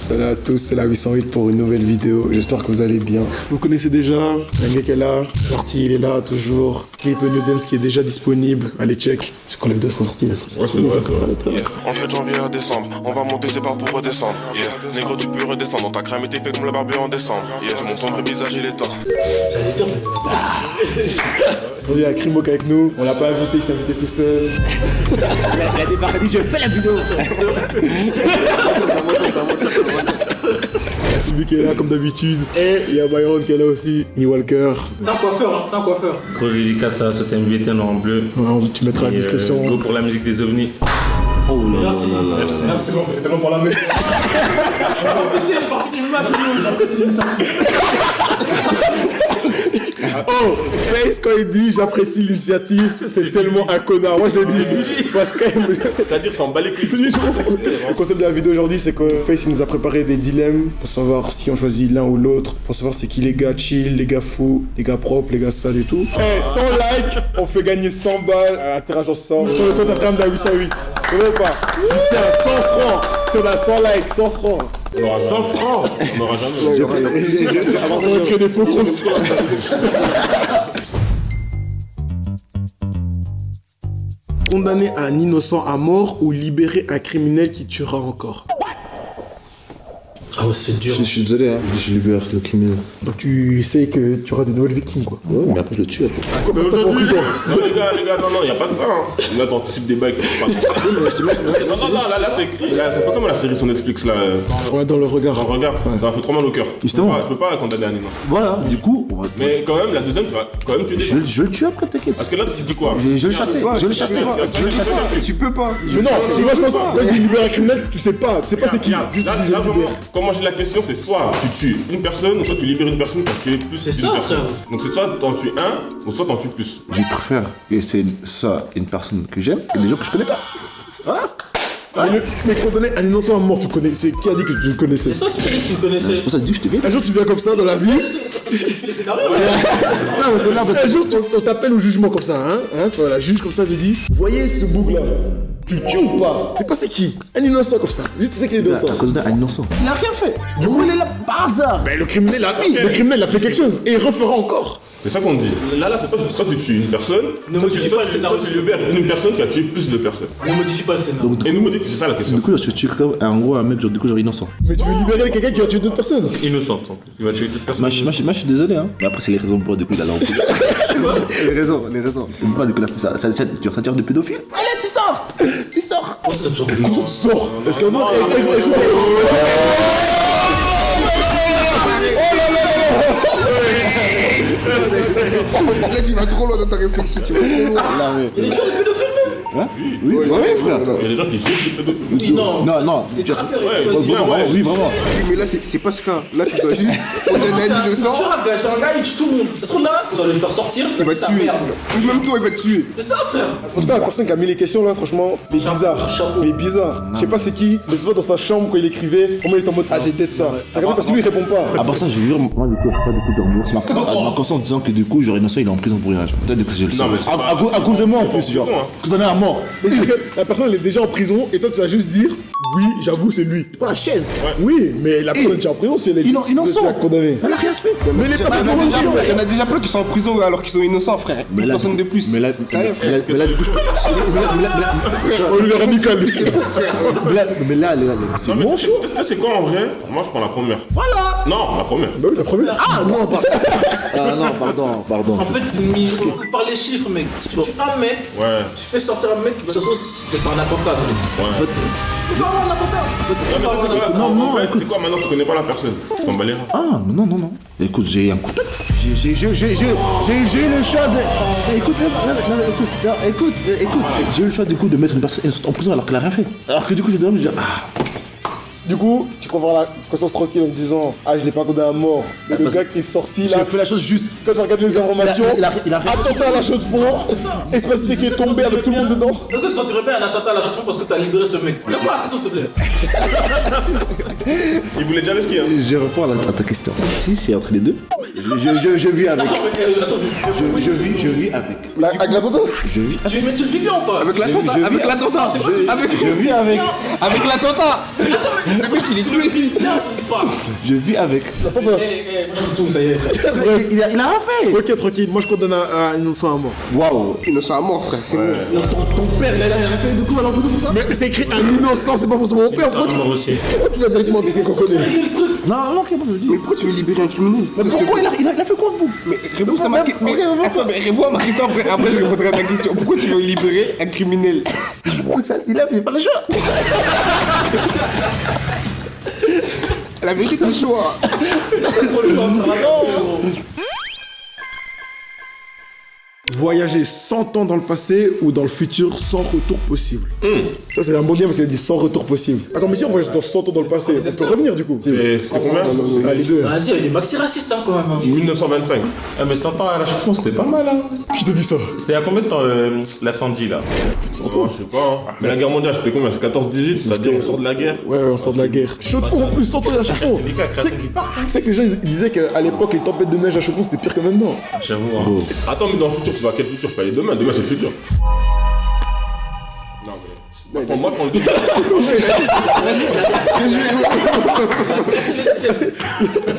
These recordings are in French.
Salut à tous, c'est la 808 pour une nouvelle vidéo. J'espère que vous allez bien. Vous connaissez déjà, Nangek est là, Parti il est là toujours. Clip New Dance qui est déjà disponible. Allez check. C'est quand les vidéos sont sorties là. Ouais, c'est vrai. En fait, janvier à décembre, on va monter, c'est pas pour redescendre. Yeah. Négro, tu peux redescendre. Ta crème était fait comme la barbe en décembre. Yeah. Mon sombre visage, il est temps. On est à Crimok avec nous. On l'a pas invité, il s'est invité tout seul. Il a débarqué, je fais la vidéo. C'est lui qui est là comme d'habitude. Et il y a Byron qui est là aussi. Mi Walker. C'est un coiffeur, hein, c'est un coiffeur. Gros dédicace à ce MVT en bleu. Ouais, tu mettras la description. Go pour la musique des ovnis. Oh là là Merci. là là. Merci. C'est bon, tellement pour la mettre. Tiens, par contre, il m'a Oh, Face quand il dit j'apprécie l'initiative, c'est tellement un connard. Moi je le dis parce que C'est-à-dire, s'en bat les couilles. le concept de la vidéo aujourd'hui c'est que Face il nous a préparé des dilemmes pour savoir si on choisit l'un ou l'autre, pour savoir c'est qui les gars chill, les gars fous, les gars propres, les gars sales et tout. Eh, 100 likes, on fait gagner 100 balles à l'interaction sur le compte Instagram de la 808. Vous savez pas? Tiens, 100 francs, si on a 100 likes, 100 francs. On aura 100 francs. On n'aura jamais. On va créer des faux comptes. Condamner un innocent à mort ou libérer un criminel qui tuera encore. Ah ouais, c'est dur. Je suis désolé, hein, je libère le criminel. Donc tu sais que tu auras des nouvelles victimes quoi. Ouais, mais après je le tue après. Pourquoi pas ça pour prison? Non, les gars, non, y a pas de ça. Hein. Là, t'anticipes des bails que tu pas. Non, là, c'est écrit. Là, c'est pas comme la série sur Netflix, là. Ouais, dans le regard. Regarde, ça m'a fait trop mal au cœur. Justement. Je peux pas condamner un innocent. Voilà, du coup, on va. Mais quand même, la deuxième, tu vas quand même tuer des gens. Je le tue après, t'inquiète. Parce que là, tu te dis quoi? Je vais le chasser, je vais le chasser. Je vais le chasser. Tu peux pas. Mais non, c'est moi je pense quand il libère un criminel, tu sais pas c'est qui. Juste Là, tu dis, je vraiment, libère. comment j'ai la question, c'est soit tu tues une personne, ou soit tu libères une personne pour tuer plus C'est d'une ça, personne. frère. Donc c'est soit t'en tues un, ou soit t'en tues plus. Je préfère que c'est ça une personne que j'aime que des gens que je connais pas. Mais condamner un innocent à mort, tu connais. C'est qui a dit que tu le connaissais? C'est ça qui t'a dit que tu le connaissais. C'est pour ça que je dis que je t'ai bien. Un jour tu viens comme ça dans la vie. Tu fais les scénarios là. Non, mais c'est là, parce que un jour on t'appelle au jugement comme ça, hein, tu vois, la juge comme ça te dit, voyez ce bouc là, tu le tues ou pas? C'est pas c'est qui? Un innocent comme ça, juste tu sais qu'il est innocent. T'as condamné un innocent. Il a rien fait. Du coup, il est là par hasard. Mais le criminel a fait quelque chose et il refera encore. C'est ça qu'on te dit. Là, c'est pas soit tu tues une personne, Ne modifie pas le scénario. soit tu libères une personne qui a tué plus de personnes. Ne modifie pas le scénario. Et nous modifie, c'est ça la question. Du coup, je tue comme un gros un mec, genre, du coup, genre innocent. Mais tu veux libérer quelqu'un qui a tué d'autres personnes? Innocente en plus. Il va tuer toute personne. Moi, je suis désolé, hein. Mais après, c'est les raisons pour du coup, il a l'envie. Les raisons. Pourquoi, du coup, il a fait ça? Ça tire de pédophile? Allez, tu sors. Tu sors. Quand tu sors, est-ce qu'un autre. Là, tu vas trop loin dans ta réflexion, tu vas trop loin. Il est toujours le pédophile même. Hein? Oui, frère. Il y a des gens qui giflent les pédophiles. Oui, non. Non. Les traqueurs et Ouais, tout, vas-y. ouais. Oui, vraiment. Oui, mais là, c'est pas ce cas. Là, tu dois juste condamner un innocent. Tu rappelles, c'est un gars, il tue tout le monde. Ça se trouve là, vous allez le faire sortir. Il va te Ta tuer. merde. Ou même toi, il va te tuer. C'est ça, frère. En tout cas, la personne qui a mis les questions là, franchement, il est bizarre. Il est bizarre. Je sais pas c'est qui, mais souvent dans sa chambre quand il écrivait, comment il est en mode ah j'ai dead ça. T'as regardé parce que lui il répond pas. À part ça, je jure, moi, du coup, je peux pas du coup dormir. C'est ma conscience en disant que du coup, genre innocent, il est en prison pour rien. Genre. Peut-être que je le Non, mais sais. c'est pas- À cause de moi en plus, genre. Condamné à mort. Mais c'est que la personne elle est déjà en prison et toi tu vas juste dire oui, j'avoue c'est lui. Pour la chaise. Oui, mais la personne qui est en prison c'est les Innocent. condamné. Elle a rien fait. Mais les personnes qui sont en Il y en a déjà plein qui sont en prison alors qu'ils sont innocents, frère. Une personne de plus. Mais là, Ça y est, frère. mais là, du coup, je peux. on lui est radical. Mais là, c'est Non, mais mon tu sais, choix. tu sais, c'est quoi en vrai? Moi, je prends la première. Voilà. Non, la première. Bah oui, la première. Ah non, pardon. En fait, on faut par les chiffres, mec. Si tu tues un mec, Ouais. tu fais sortir un mec, ça se trouve, c'est un attentat. Ouais. Tu peux faire un attentat. Non, mais tu sais quoi? Non, En fait, écoute. c'est quoi maintenant? Tu connais pas la personne. Tu t'en bats les reins. Ah, non. Écoute, j'ai un contact. J'ai le choix de. Écoute, écoute. J'ai eu le choix du coup de mettre une personne innocente en prison alors qu'elle a rien fait. Alors que du coup, je dois me dire, ah. Du coup, tu peux avoir la conscience tranquille en te disant ah je l'ai pas condamné à mort. Mais le gars qui est sorti là, J'ai fait la chose juste. quand tu regardes les informations, il a attentat à la chaude de fond, espacité qui est tombé avec tout le monde dedans. Est-ce que tu sentirais bien un attentat à la chanson parce que t'as libéré ce mec? Réponds à la question, s'il te plaît. Il voulait déjà risquer, hein. Je réponds à ta question. Si c'est entre les deux. Je vis avec. Attends, Je vis avec. Avec l'attentat. Je vis avec. mais tu le vis bien ou pas? Avec l'attentat. Avec l'attentat. Je vis avec. Avec l'attentat. C'est quoi qu'il est joué ici? Bien ou pas? Je vis avec. Moi je tout, ça y est. Il a rien fait. Ok, tranquille, moi je condamne à innocent à mort. Waouh. Innocent à mort, frère. C'est bon. Ton père, il a rien fait. Du coup, alors pour ça. Mais c'est écrit un innocent, c'est pas forcément mon père. Pourquoi Mort aussi. tu vas directement quelqu'un qu'on connaît? Non, ok, moi je dis. Mais pourquoi tu veux libérer un criminel? Mais pourquoi il a fait quoi, vous? Mais Rebou, ça marqué. Mais attends, mais réponds à ma question après je répondrai à ta question. Pourquoi tu veux libérer un criminel? Il a pas le choix. La vérité, t'as le choix. Voyager 100 ans dans le passé ou dans le futur sans retour possible. Ça, c'est un bon lien parce qu'il a dit sans retour possible. Attends, mais si on voyage dans 100 ans dans le passé, on peut revenir du coup. Et c'était combien? Ah, les deux. Vas-y, il y a des maxi racistes hein, quand même. hein. 1925. Ah, mais 100 ans à la chute, c'était pas mal, hein. Qui te dit ça? C'était à combien de temps l'incendie là? Oh, je sais pas. Hein. Mais la guerre mondiale, c'était combien? C'est 14-18, c'est-à-dire on sort de la guerre. Ouais, on sort de la guerre. Chaudron en plus, 100 ans à Chaudron. Les gars, création du parc, hein. Tu sais que les gens ils disaient qu'à l'époque, les tempêtes de neige à Chaudron c'était pire que maintenant. J'avoue, hein. Attends, mais dans le futur, tu vas à quel futur? Je peux aller demain. Demain, c'est le futur. Non, mais. Moi, je pense que.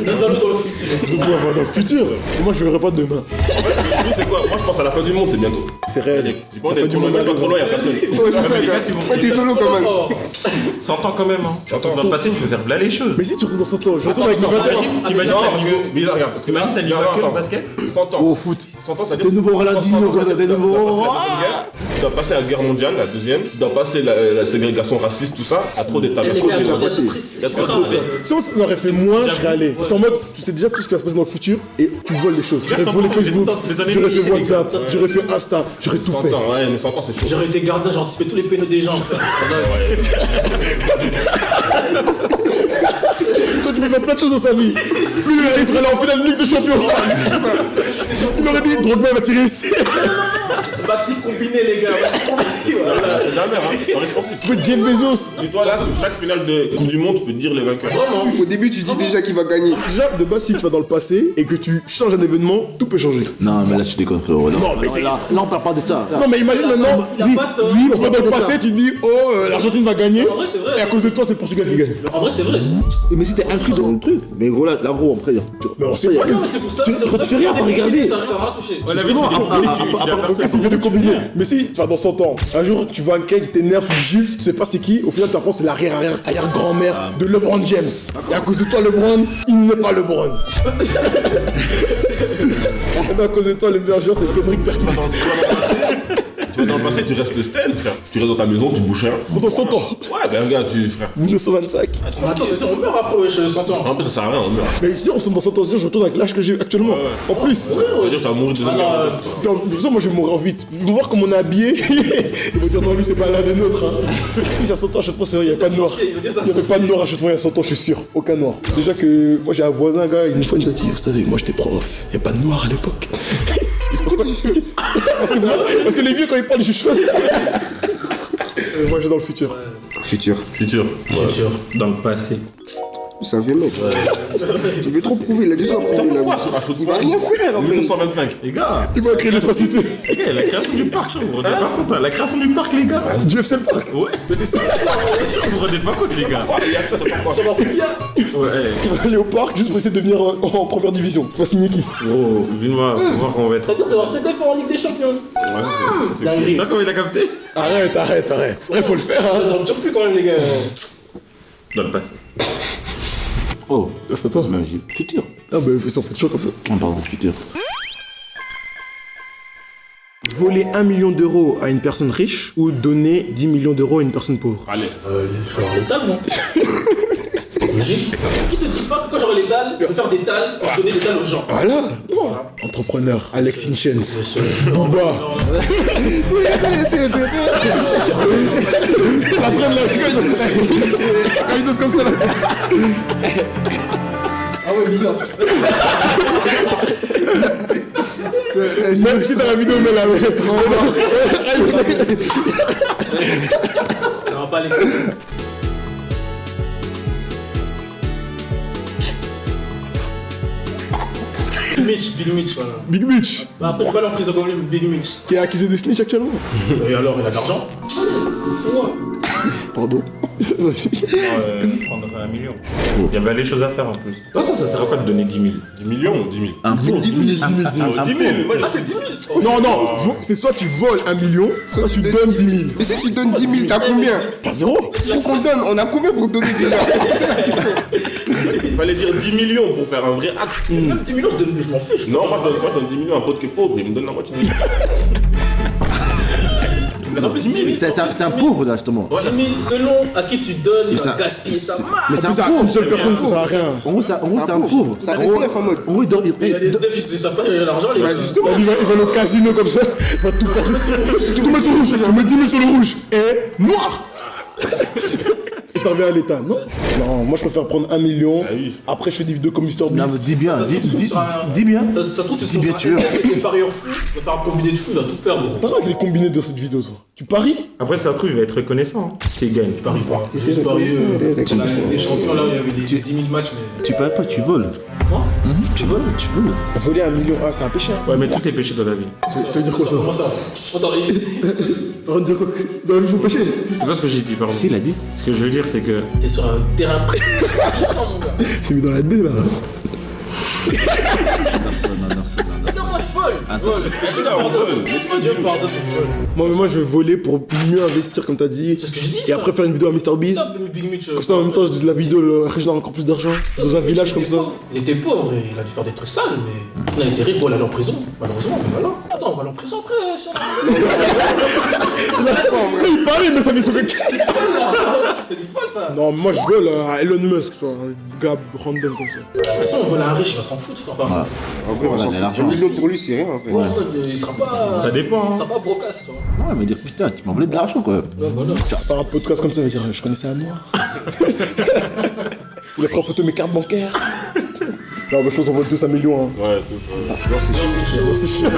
Nous allons dans le futur. Ils ont pu avoir dans le futur. Moi, je verrai pas demain. C'est quoi? Moi, je pense à la fin du monde, c'est bientôt. C'est réel. J'ai pas envie d'être trop loin, même pas trop loin, y'a personne. Ouais, c'est ça, les gars, gars. si vous Ouais, t'es solo quand même. 100 ans quand même, hein. Dans le passé, tu peux faire là les choses. Mais si tu retournes dans 100 ans, je retourne avec mes 20 ans. T'imagines Non, t'as parce niveau- que. Bizarre, regarde. Parce que Imagine, t'as niveau Attends, actuel au attends. basket. 100 ans. Au foot. 100 ans, ça veut Des dire. nouveaux Ronaldinho, 100 ans, comme ça, des tu dois nouveaux- passer la Deuxième Guerre, tu dois passer la guerre mondiale, la deuxième. Tu dois passer la ségrégation raciste, tout ça. À trop d'étapes. Les Il y a trop gars, d'étapes. trop Il y a trop d'étapes. Si on aurait fait moins, je serais allé. Parce qu'en mode, tu sais déjà tout ce qui va se passer dans le futur et tu voles les choses. J'aurais volé Facebook, j'aurais fait WhatsApp, j'aurais fait Insta, j'aurais tout 100 fait. ans, ouais, mais 100 ans, c'est chaud. J'aurais été gardien, j'ai anticipé tous les pénaux des gens. frère. Toi, tu peux faire plein de choses dans sa vie. Lui, il serait là en finale de Ligue des Champions. Il aurait dit, Drogba va tirer ici. Maxi combiné, les gars. Maxi combiné, voilà. Jamais, hein. Dans les sportifs. Tu peux Jeff Bezos. Dis-toi, là, sur chaque finale de Coupe du Monde, tu peux te dire les vainqueurs. Vraiment. Au début, tu dis déjà qu'il va gagner. Déjà, de base, si tu vas dans le passé et que tu changes un événement, tout peut changer. Non, mais là, tu déconnes, frérot. Non, mais c'est- là, on parle pas de ça. Non, mais imagine maintenant, Il a oui, pas tort. oui, tu on vas dans parle le de passé, ça. tu dis, l'Argentine va gagner. En vrai, c'est vrai. Et à cause de toi, c'est le Portugal qui gagne. En vrai, c'est vrai. Mais si t'es inclus dans le truc. Mais gros, là, gros, après. Mais on sait pas. Non, mais c'est pour ça. Tu c'est pour ça fais que rien des pour pénés, regarder. Ça va toucher. Ouais, la vie, tu Ok, c'est fait de combiner. Mais si tu vas dans 100 ans, un jour tu vois un gars qui t'énerve, tu le gifles, tu sais pas c'est qui, au final tu apprends c'est l'arrière-grand-mère de LeBron James. Et à cause de toi, LeBron, il n'est pas LeBron. Et à cause de toi, le meilleur joueur c'est Kendrick Perkins. Tu vas dans le passé, tu restes Sten, frère. Tu restes dans ta maison, tu bouges rien. Pendant 100 ans, Ouais, ben regarde, frère. 1925. Attends, on meurt après, wesh, 100 ans. En plus, ça sert à rien, on meurt. Mais si on se dans 100 ans, je retourne avec l'âge que j'ai actuellement. En plus. C'est-à-dire que tu vas mourir de Alors, De toute façon, moi je vais mourir vite. Ils vont voir comment on est habillé. Ils vont dire non, lui c'est pas l'un des nôtres. Hein. Puis à 100 ans, à chaque fois, c'est vrai, il n'y a pas de noir. Il n'y avait pas de noir à chaque fois, il y a 100 ans, je suis sûr. Aucun noir. Déjà que moi j'ai un voisin, gars, une fois il nous a dit, vous savez, moi j'étais prof, il n'y a pas de noir à l'époque. parce que les vieux, quand ils parlent, ils chuchotent. Moi j'ai dans le futur. Futur. Futur. Dans le passé. C'est un vieux mec. Il veut trop prouver, il a déjà prouvé. là. Pourquoi sur un shoot Il va rien faire après. 1925. Les gars, Il va créer l'espacité. les gars, la création du parc, je vous vous rendez pas compte, hein. La création du parc, les gars. Du FC le parc. Ouais, mais ça. Vous vous rendez pas compte, les gars. Il y a que ça, t'as pas quoi. Ouais, Il va aller au parc juste pour essayer de devenir en première division. Tu vas signer qui? gros, vu-moi, faut voir qu'on va être. c'est-à-dire, tu vas avoir 7 défauts en Ligue des Champions. Tu vois comment il a capté? Arrête. Ouais, faut le faire, hein. Dans le turfu quand même, les gars. Dans le passé. Oh, C'est à toi. mais j'ai futur. Ah bah, on fait toujours comme ça. On parle de futur. Voler 1 million d'euros à une personne riche ou donner 10 millions d'euros à une personne pauvre. Allez. Je vais avoir les dalles, moi. Logique. Qui te dit pas que quand j'aurai les dalles, je vais faire des dalles pour donner des dalles aux gens? Voilà. Entrepreneur. Alex Inchens. Booba. La prenne la queue. Il danse comme ça là. Ah ouais, bizarre. Même si dans la vidéo, mais là, ouais, On va pas les Big Mitch, voilà. Big Mitch, Bah après, je vais pas aller en prison comme lui, Big Mitch. qui est accusé de snitch actuellement. Et alors, il a de l'argent? Pardon. Prendre 1 million. Il y avait les choses à faire en plus. De toute façon, ça sert à quoi de donner 10 000 10 millions ou 10 000 Un pauvre. 10 000. Ah, c'est 10 000. Non, c'est soit tu voles 1 million, soit tu donnes 10 000. Et si tu donnes 10 000, t'as combien? Pas zéro. Pour qu'on donne, on a combien pour donner déjà? Il fallait dire 10 millions pour faire un vrai acte. Même 10 millions, je m'en fiche. Non, moi je donne 10 millions à un pote qui est pauvre, il me donne la moitié. C'est un pauvre là justement. 10 000 selon à qui tu donnes, il va gaspiller sa marque. Mais c'est un En plus, pauvre. une seule personne, ça sert à rien. En gros, c'est un pauvre. Ça reste bien en mode. En gros, il dort. Il y a des SDF, ils savent pas gérer l'argent, les gars. Justement. Il va au casino comme ça, il va tout perdre. Tu mets sur le rouge, tu mets 10 000 sur le rouge. Et noir. Et ça revient à l'État, non? Non, moi je préfère prendre 1 million. Après je fais des vidéos comme Mr. Non, mais Beast. dis bien, Ça se trouve, tu seras- dis bien. Ça se trouve, tu Dis bien, seras tu veux. des parieurs fous, il va faire un combiné de fou, il va tout perdre. T'as rien avec les combinés de cette vidéo, toi. Tu paries? Après, ça se trouve, il va être reconnaissant s'il gagne. Je parie pas. C'est juste parier. C'est la Ligue des champions, là où il y avait des 10 000 matchs, mais. Tu parles pas, tu voles. Quoi? Tu voles. Voler 1 million, ah c'est un péché. Ouais, mais tout est péché dans la vie. Ça veut dire quoi ça? Comment ça? Attends, Ça veut dire quoi? Dans la vie faut pécher. C'est pas ce que j'ai dit, pardon. Si, il a dit. Ce que je veux dire, c'est que. t'es sur un terrain très puissant, mon gars. C'est mis dans la baie là. Non, moi je vole. Dieu pardonne, je vole. Moi je vais voler pour mieux investir comme t'as dit. C'est ce que je dis, Et ça. après faire une vidéo à Mr. Beast. Ça, Big Mitch. Comme ça en même temps de la vidéo, après je donne encore plus d'argent. Dans un village comme ça. Il était pauvre et il a dû faire des trucs sales, mais au final il était riche, bon, il allait en prison, malheureusement, mais voilà. Attends, on va aller en prison après, si on Ça il parie mais ça fait sauver. C'est du folle ça. Non moi je vole à Elon Musk, tu vois, un gars random comme ça. De toute façon, on vole à un riche, il va s'en foutre, frère. Enfin, s'en foutre. En vrai, on Voilà, s'en fout. l'argent. 1 million pour lui, c'est rien en fait. Ouais, en mode, il sera pas. Ça dépend, hein. Il sera pas brocasse, tu vois. Ouais, mais dire putain, tu m'as volé de l'argent quoi. Ouais, voilà. Tu vas faire un podcast comme ça, il va dire je connaissais un noir. Il a pris en photo mes cartes bancaires. Non bah je pense qu'on vole tous 1 million hein. Ouais, tout. C'est chiant.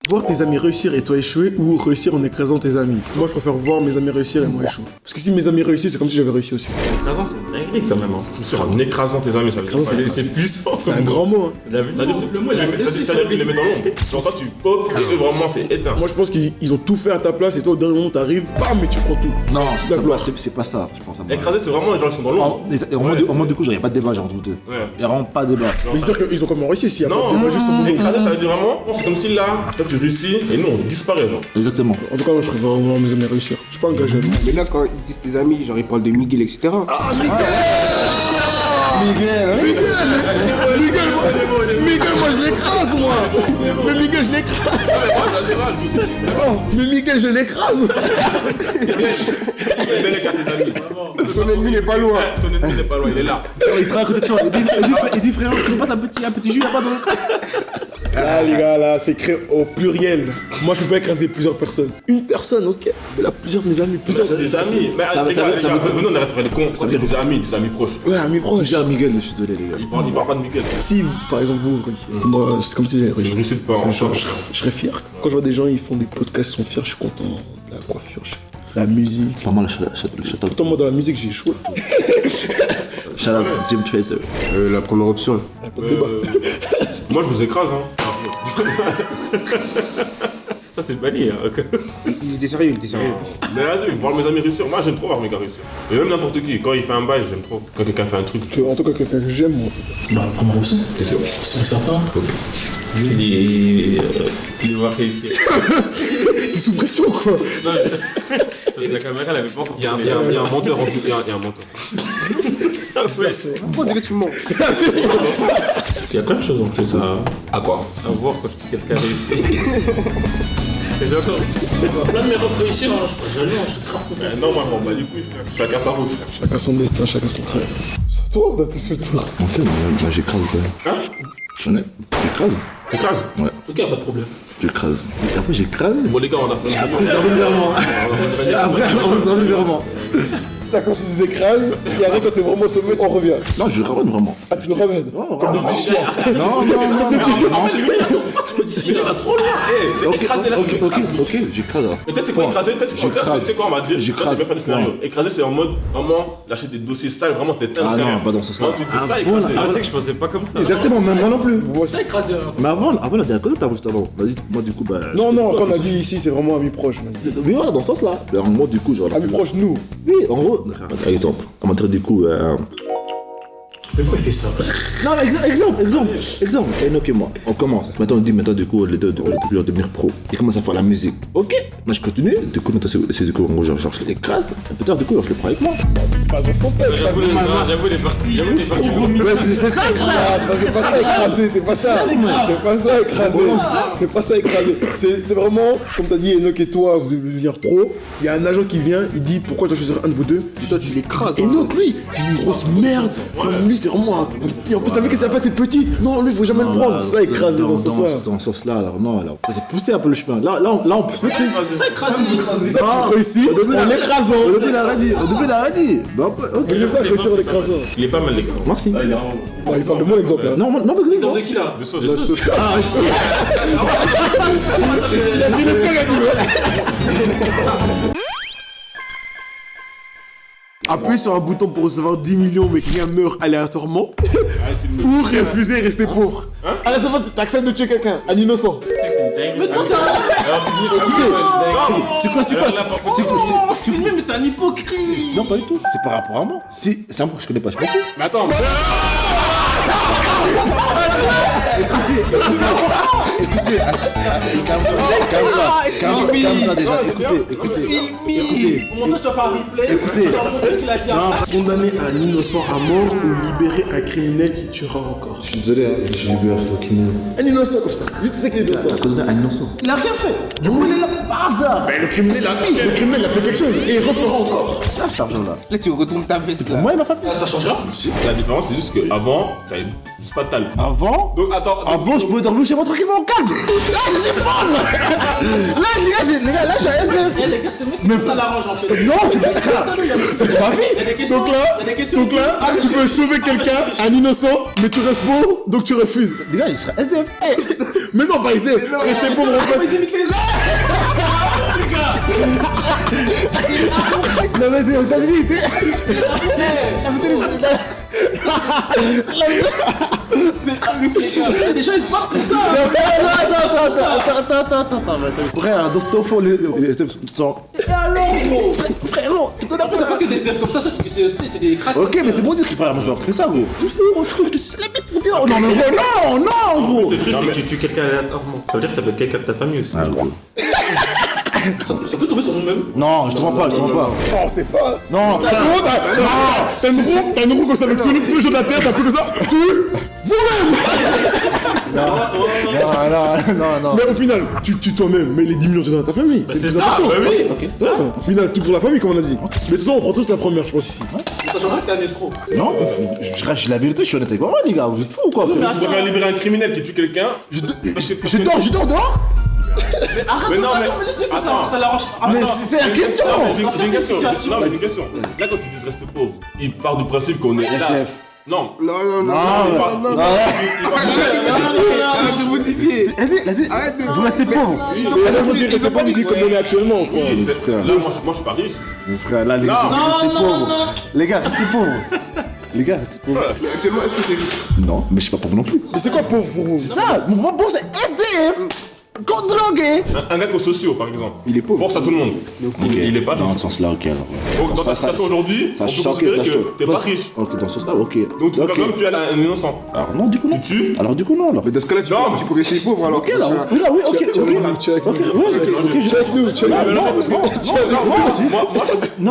Voir tes amis réussir et toi échouer ou réussir en écrasant tes amis. Moi je préfère voir mes amis réussir et moi échouer. Parce que si mes amis réussissent, c'est comme si j'avais réussi aussi. Écrasant, c'est une dinguerie quand même. En écrasant tes amis, ça veut dire. C'est puissant. C'est un grand mot hein. Ça veut dire qu'il les met dans l'ombre. Genre toi, tu pop et eux, vraiment, c'est éteint. Moi je pense qu'ils ont tout fait à ta place et toi au dernier moment t'arrives, bam mais tu prends tout. Non, c'est de la gloire. c'est pas ça, je pense. Écraser, c'est vraiment les gens qui sont dans l'ombre. Au moins, du coup, il n'y a pas de débat, genre, entre vous deux. Ouais. Il n'y a vraiment pas de débat. Mais c'est-à-dire qu'ils ont comment réussi s'il y a pas Non, de débat juste au boulot. écraser, ça veut dire vraiment, c'est comme si là, toi tu réussis et nous on disparaît, genre. Exactement. En tout cas moi je préfère voir mes amis réussir. Je suis pas engagé. Mais là, quand ils disent tes amis, genre ils parlent de Miguel, etc. Miguel, Miguel, moi je l'écrase moi. Mais Miguel je l'écrase. Oh, mais Miguel je l'écrase. Mets les cartes des amis. Ton ennemi n'est pas loin. Ton ennemi n'est pas loin, il est là. Il travaille à côté de toi. Il dit frérot, tu me passes un petit jus là-bas dans le coin. Ah les gars là c'est écrit au pluriel. Moi je peux pas écraser plusieurs personnes. Une personne ok. Mais là plusieurs de mes amis, plusieurs. C'est des amis. Mais Ça les veut- gars, ça veut- venez, on arrête de faire les cons. Ça veut dire des amis proches. Ouais amis proches. Déjà, Miguel, je suis désolé, les gars. Il parle pas de Miguel. Si par exemple vous réussissez, moi c'est comme si j'avais Je réussi. réussis pas en Genre, charge. je serais fier. Quand je vois des gens ils font des podcasts, ils sont fiers, je suis content. La coiffure, la musique. Vraiment, le shout-out. Pourtant moi dans la musique j'ai échoué. Shout-out Jim Tracer. La première option. Moi je vous écrase, hein. Ça c'est banni, hein. Il était sérieux, Mais vas-y, voir mes amis réussir. Moi j'aime trop voir mes gars réussir. Et même n'importe qui, quand il fait un bail, j'aime trop. Quand quelqu'un fait un truc. En tout cas quelqu'un que j'aime moi. Bah, comment aussi? T'es sûr? C'est certain. Il va réussir. Sous pression quoi. Parce que la caméra elle avait pas encore. Il y a un monteur en tout. Il y a un monteur. Pourquoi on dirait que tu mens? Il y a plein de choses en plus à quoi? À voir quand quelqu'un réussit. Et j'ai encore. On va plein de mes refs réussir, hein. Je suis pas jaloux, je suis grave content. Non, moi je m'en bats les couilles, frère. Chacun sa route, frère. Chacun son destin, chacun son trait. C'est toi on a tous fait le tour. Ok, bah j'écrase quoi. Hein? J'en ai. J'écrase. T'écrases? Ouais, Ok, pas de problème. j'écrase. Et après, j'écrase. Bon, les gars, on a fait un peu. Après, on se revient vraiment. Là quand tu nous écrases, et après quand t'es vraiment au sommet, on revient. Non, je ramène vraiment. Ah tu nous ramènes. Comme des petits chiens. Non. Tu modifies dit là. Trop loin. C'est écraser la Ok, j'écrase alors. Mais peut-être c'est quoi écraser? Peut-être c'est quoi? Tu sais quoi on va dire? J'écrase. Tu vas faire des scénarios. Écraser c'est en mode vraiment lâcher des dossiers sales, vraiment t'éteins le Ah carré. non, pas dans ce sens-là. Non, tu dis ça écraser. Ah, c'est que je pensais pas comme ça. Exactement, même moi non plus. C'est écrasé. Mais avant la dernière cosa que t'as juste avant, on a dit, moi du coup, bah. Non, après on a dit ici, c'est vraiment amis proches. on a dit. Oui, voilà, dans ce sens-là. Mais en gros, du coup, genre. Amis proches, nous. Oui, en gros, par exemple, on m'a du coup. Mais pourquoi il fait ça? Non, mais exemple. Enoch et moi, on commence. Maintenant, on dit, du coup, les deux, on devenir pro. Ils commencent à faire la musique. Ok, moi je continue. Du coup, c'est du coup, en gros, genre, je l'écrase. Peut-être, du coup, je le prends avec moi. C'est pas dans ce sens-là, écraser. J'avoue des parties. Ouais, c'est ça, frère. C'est pas ça écraser, c'est pas ça. C'est pas ça écraser. C'est pas ça écraser. C'est vraiment, comme t'as dit, Enoch et toi, vous allez devenir pro. Il y a un agent qui vient, il dit pourquoi je dois choisir un de vous deux. Toi, tu l'écrases. Enoch, lui, c'est une grosse merde. Lui, c'est vraiment un petit. En plus, t'as vu que sa fête, c'est petit. Non, lui, faut jamais le prendre. Ça écraser dans ce sens-là. Dans ce sens-là, alors non, alors. C'est pousser un peu le chemin. Là, on pousse le truc. C'est ça écraser. C'est ça que tu réussis en l'écrasant. Au début, il a radis. Bah, ok. Mais c'est ça, réussir en l'écrasant. Il est pas mal l'écran. Merci. Il parle de mon exemple là. Non, mais Exemple exemple. de qui là? De sauce. Ah, shit. Appuyer sur un bouton pour recevoir 10 millions mais quelqu'un meurt aléatoirement ou refuser et rester pauvre. Allez, c'est bon, t'acceptes de tuer quelqu'un, un innocent. Mais toi t'as. C'est quoi Filmé, mais t'es un hypocrite. Non, pas du tout. C'est par rapport à moi. Si, c'est un truc que je connais pas, je m'en fous. Mais attends. Écoutez, calme-toi déjà. Écoutez. Au montage, tu vas faire un replay. Écoutez. Tu vas montrer ce qu'il a dit après. Condamner un innocent à mort ou libérer un criminel qui tuera encore. Je suis désolé, je suis libéré au criminel. Un innocent comme ça, juste tu sais qu'il est innocent. T'as condamné un innocent. Il a rien fait. Du coup, il est là par hasard. Mais le criminel a fait quelque chose et il refera encore. Là, cet argent-là. Là, tu retournes ta veste là. Moi et ma famille. Ça changera. La différence c'est juste qu'avant, t'avais juste pas de tal. Avant, Donc attends. avant, je pouvais dormir chez moi tranquillement au calme. Là, je sais pas. Là, les gars, là, j'ai un SDF. Eh les gars, c'est même ça l'arrange en fait. Non, c'est pas grave. C'est pas ma Il y a vie. des questions. Donc là, tu peux sauver quelqu'un, un innocent, mais tu restes pauvre, donc tu refuses. Les gars, il sera SDF. Mais non, pas SDF, rester pauvre en fait. Ils imitent les gens. Les gars. Non, mais c'est aux États-Unis, tu sais. C'est horrible les gars. Des gens ils se battent pour ça. Attends. Frère, dans ce temps, les SDF sont. Et alors gros. Frérot, tu connais Après, c'est pas que des SDF comme ça, c'est des cracks. Ok, mais c'est bon de dire qu'il parle à moi, je vais après ça, gros. Tout ça, gros, frère, je te la bête pour dire. Non, mais gros, non, gros. Le truc c'est que tu tues quelqu'un aléatoirement. Ça veut dire que ça peut être quelqu'un de ta famille aussi. Ça peut tomber sur nous-mêmes. Non, je te vois pas. Non, c'est pas. Non, frère. T'as une roue comme ça avec tous les jeux de la terre, t'as plus que ça. Vous-même. Non. Mais au final, tu tues toi-même, mais les 10 millions tu donnes à ta famille. C'est plus ça, important. bah oui. Ouais, au final, tout pour la famille, comme on a dit. Mais de toute façon, on prend tous la première, je pense ici. Mais ça changera que t'es un escroc. Non, je la vérité, je suis honnête avec moi, les gars, vous êtes fous ou quoi, frère? Tu devrais libérer un criminel qui tue quelqu'un. Je dors dehors. Mais arrête, Mais non, mais- mais laissez pas attends. ça l'arrange. Mais c'est la question. Non, mais j'ai une question. situation. Non, mais c'est une question. Là, quand ils disent reste pauvre, ils partent du principe qu'on est là. SDF. Non. Arrête de modifier. Vas-y, vous restez pauvres. Alors, vous dire que c'est pas une vie comme on est actuellement, quoi. Là, moi, je suis pas riche. Mon frère, là, les gars, restez pauvres. Les gars, restez pauvres. Les gars, restez pauvres. Actuellement, est-ce que t'es riche? Non, mais je suis pas pauvre non plus. Mais c'est quoi pauvre pour vous? C'est ça, mon bon, c'est SDF. Drogué. Un gars qui est sociaux, par exemple. Il est pauvre. Force à tout le monde. Il est pas Dans riche. ce sens-là, ok, alors. Donc, dans ta situation aujourd'hui, on peut ça considérer que t'es pas riche. Ok, dans ce sens-là, ok. Donc, tu peux Ok. quand même tuer un innocent. Alors, non, du coup, non. Tu tues. Alors, du coup, non, alors. Mais dans ce cas-là, tu peux rester pauvre alors. Ok, là, oui, là, oui, ok, ok. Tu es avec nous. Tu avec nous, tu Non, mais non, parce que. Non,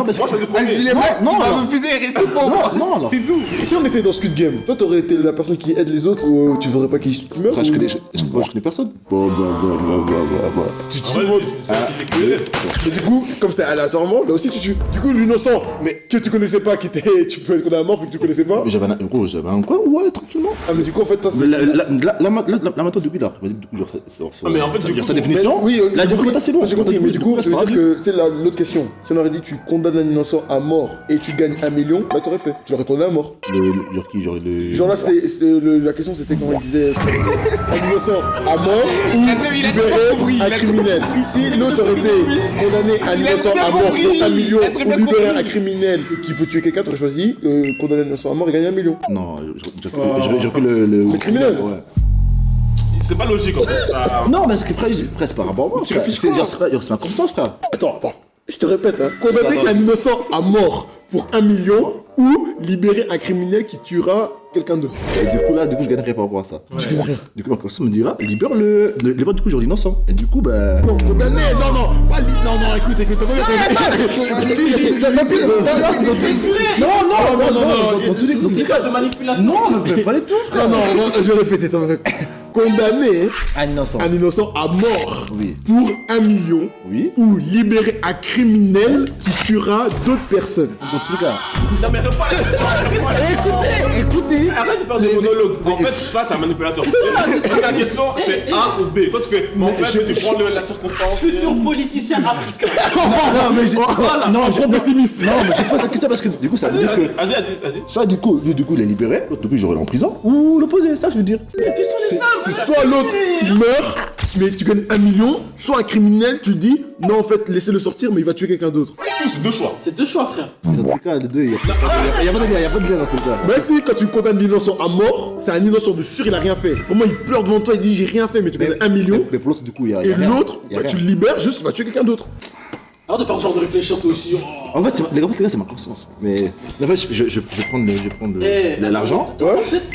Moi, je faisais Il premier. est mal, non, il va alors. refuser et rester pauvre. non, alors. C'est tout. Si on était dans Squid Game, toi t'aurais été la personne qui aide les autres ou tu voudrais pas qu'ils meurent? Frère, je ou- connais personne. Bon, Tu tues En tout le vrai, monde. il est QLF. Mais du coup, comme c'est aléatoirement, là aussi tu tues. Du coup, l'innocent, mais que tu connaissais pas, qui était. Tu peux être condamné à mort, vu que tu connaissais pas. Mais j'avais un coin où aller tranquillement. Ah, mais du coup, en fait, toi, c'est. Mais là maintenant, du coup, là, genre, Ah, mais en fait, du coup, sa définition. Oui, Là, j'ai du coup, compris. c'est bon. J'ai compris, mais du coup, ça veut dire que. que c'est l'autre question. Si on aurait dit tu condamnes un innocent à mort et tu gagnes 1 million, là t'aurais fait. Tu l'aurais condamné à mort. Genre qui, genre le. Genre là, la question c'était comment il disait un innocent à mort ou libérer un criminel. Si l'autre aurait été condamné un innocent à mort pour 1 million ou libérer un criminel qui peut tuer quelqu'un, t'aurais choisi condamner un innocent à mort et gagner 1 million. Non, j'ai pris le criminel. Ouais. C'est pas logique en fait. Ça... Non, mais c'est presque par rapport à moi. Tu réfléchis C'est quoi genre, c'est ma conscience, frère. Attends. Je te répète, condamner Attends. un innocent à mort pour 1 million ou libérer un criminel qui tuera quelqu'un d'autre. Et du coup, je gagnerais par rapport à ça. Tu gagnes rien. du Du coup, ma conscience me dira, libère du coup, genre l'innocent. Et du coup, bah. Non, condamner, non, pas non, écoute, t'as Dans tous les cas, de manipulateur. non, mais pas les tout, frère. Non, je vais répéter, condamner Un innocent. un innocent à mort Oui. pour 1 million Oui. ou libérer un criminel qui tuera d'autres personnes. Dans tous les cas. Non, mais réponds à la question. Écoutez. Arrête de faire des monologues. En fait, ça, c'est un manipulateur. Parce que la question, c'est A ou B. Toi, tu fais. En fait, tu prends la circonstance. Futur politicien africain. Non, mais j'ai. Non, Je suis pessimiste. Non, mais je pose la question parce que du coup, ça veut dire que. Vas-y. Soit du coup, il est libéré, l'autre, du coup, j'aurai en prison, ou l'opposé, ça, je veux dire. La question est simple. C'est soit l'autre il meurt, mais tu gagnes 1 million, soit un criminel, tu dis non, en fait, laissez-le sortir, mais il va tuer quelqu'un d'autre. C'est deux choix. C'est deux choix, frère. Dans tous les cas, les deux, il y a pas de lien dans tous les cas. Mais si, quand tu condamnes l'innocent à mort, c'est un innocent de sûr, il a rien fait. Pour moi, il pleure devant toi, il dit j'ai rien fait, mais tu gagnes 1 million. Mais pour l'autre, du coup, il y a Et rien. l'autre, Il y a tu le rien. libères, juste, il va tuer quelqu'un d'autre. Alors de faire le genre de réfléchir toi aussi. En fait, les gars, c'est ma conscience. Mais en fait, je vais prendre l'argent. Ouais.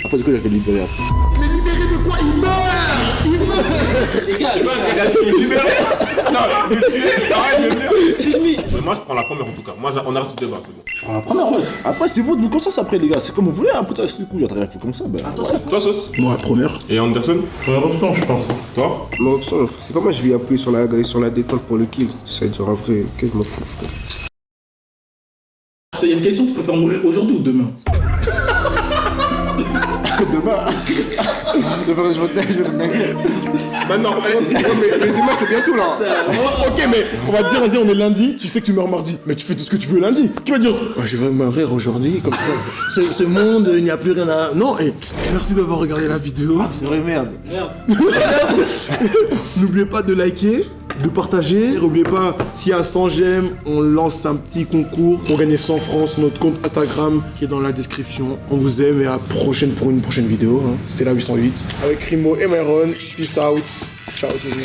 Après, du coup, je vais libérer après. Mais libéré de quoi? Il meurt. Les gars, Mais moi, je prends la première en tout cas. Moi, on arrête ce débat, c'est bon. je prends la première mode. Après, c'est votre conscience après, les gars. C'est comme vous voulez. Après, toi, du coup, j'aurais fait comme ça. Ben, Toi, Sauce. Moi, la première. Et Anderson. Première option, je pense. Toi. Ma option, c'est pas moi, je vais appuyer sur la détente pour le kill. Ça veut dire en vrai, que je m'en fous, frère. Il y a une question que tu peux faire mourir aujourd'hui ou demain. Maintenant, Mais demain, c'est bientôt là. Ok, mais on va dire, vas-y, on est lundi, tu sais que tu meurs mardi. Mais tu fais tout ce que tu veux lundi. Qui va dire je vais mourir aujourd'hui, comme ça. Ce monde, il n'y a plus rien à. Non, et merci d'avoir regardé la vidéo. c'est vrai, merde. Merde. N'oubliez pas de liker, de partager. N'oubliez pas, s'il y a 100 j'aime, on lance un petit concours pour gagner 100 francs sur notre compte Instagram qui est dans la description. On vous aime et à prochaine pour une prochaine vidéo. Hein. C'était la 808 avec Rimo et Myron. Peace out. Ciao tout le monde.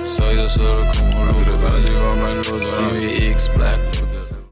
Soy yo solo como Lupe, para llevarme al TVX Black